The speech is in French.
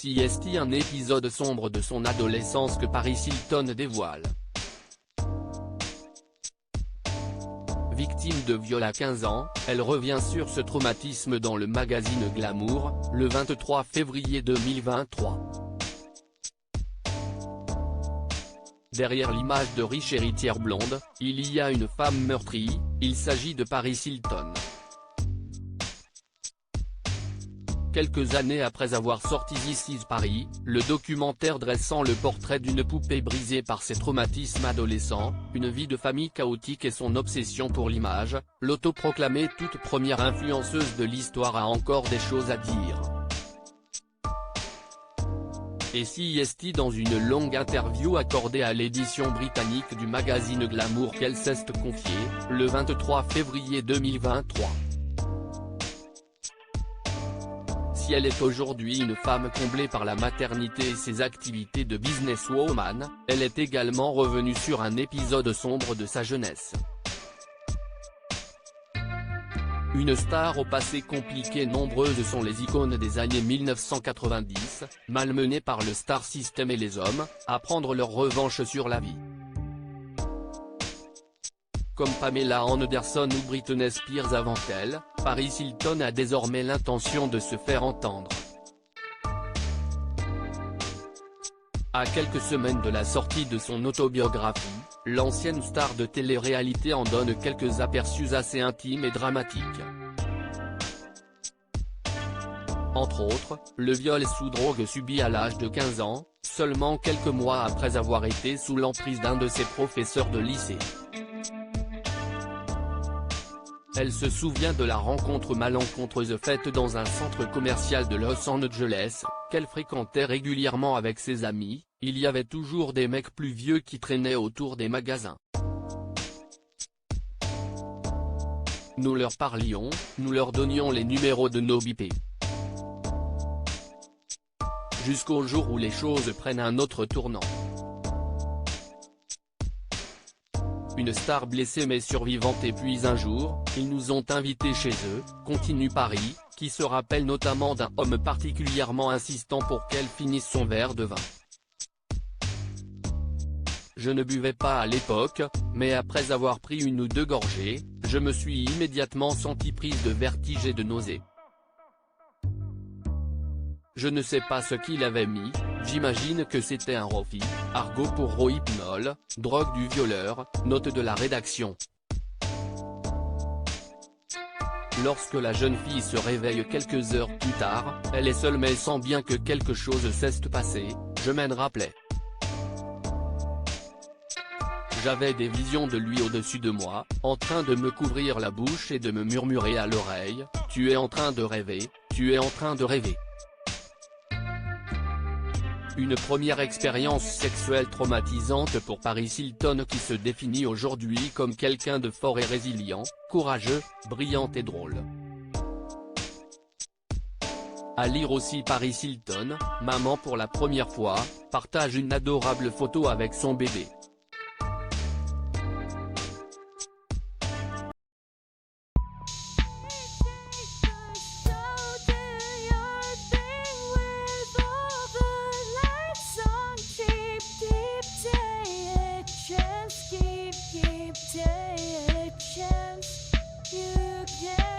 CST, un épisode sombre de son adolescence que Paris Hilton dévoile. Victime de viol à 15 ans, elle revient sur ce traumatisme dans le magazine Glamour, le 23 février 2023. Derrière l'image de riche héritière blonde, il y a une femme meurtrie, il s'agit de Paris Hilton. Quelques années après avoir sorti This Is Paris, le documentaire dressant le portrait d'une poupée brisée par ses traumatismes adolescents, une vie de famille chaotique et son obsession pour l'image, l'autoproclamée toute première influenceuse de l'histoire a encore des choses à dire. Et CST, dans une longue interview accordée à l'édition britannique du magazine Glamour qu'elle s'est confiée, le 23 février 2023. Si elle est aujourd'hui une femme comblée par la maternité et ses activités de businesswoman, elle est également revenue sur un épisode sombre de sa jeunesse. Une star au passé compliqué, nombreuses sont les icônes des années 1990, malmenées par le star system et les hommes, à prendre leur revanche sur la vie. Comme Pamela Anderson ou Britney Spears avant elle, Paris Hilton a désormais l'intention de se faire entendre. À quelques semaines de la sortie de son autobiographie, l'ancienne star de télé-réalité en donne quelques aperçus assez intimes et dramatiques. Entre autres, le viol sous drogue subi à l'âge de 15 ans, seulement quelques mois après avoir été sous l'emprise d'un de ses professeurs de lycée. Elle se souvient de la rencontre malencontreuse faite dans un centre commercial de Los Angeles, qu'elle fréquentait régulièrement avec ses amis. Il y avait toujours des mecs plus vieux qui traînaient autour des magasins. Nous leur parlions, nous leur donnions les numéros de nos bipés. Jusqu'au jour où les choses prennent un autre tournant. Une star blessée mais survivante, et puis un jour, ils nous ont invités chez eux, continue Paris, qui se rappelle notamment d'un homme particulièrement insistant pour qu'elle finisse son verre de vin. Je ne buvais pas à l'époque, mais après avoir pris une ou deux gorgées, je me suis immédiatement senti prise de vertige et de nausée. Je ne sais pas ce qu'il avait mis, j'imagine que c'était un rofi, argot pour rohypnol, drogue du violeur, note de la rédaction. Lorsque la jeune fille se réveille quelques heures plus tard, elle est seule mais sent bien que quelque chose s'est passé, je m'en rappelais. J'avais des visions de lui au-dessus de moi, en train de me couvrir la bouche et de me murmurer à l'oreille, « Tu es en train de rêver, tu es en train de rêver ». Une première expérience sexuelle traumatisante pour Paris Hilton, qui se définit aujourd'hui comme quelqu'un de fort et résilient, courageux, brillant et drôle. À lire aussi, Paris Hilton, maman pour la première fois, partage une adorable photo avec son bébé. Take a chance, you can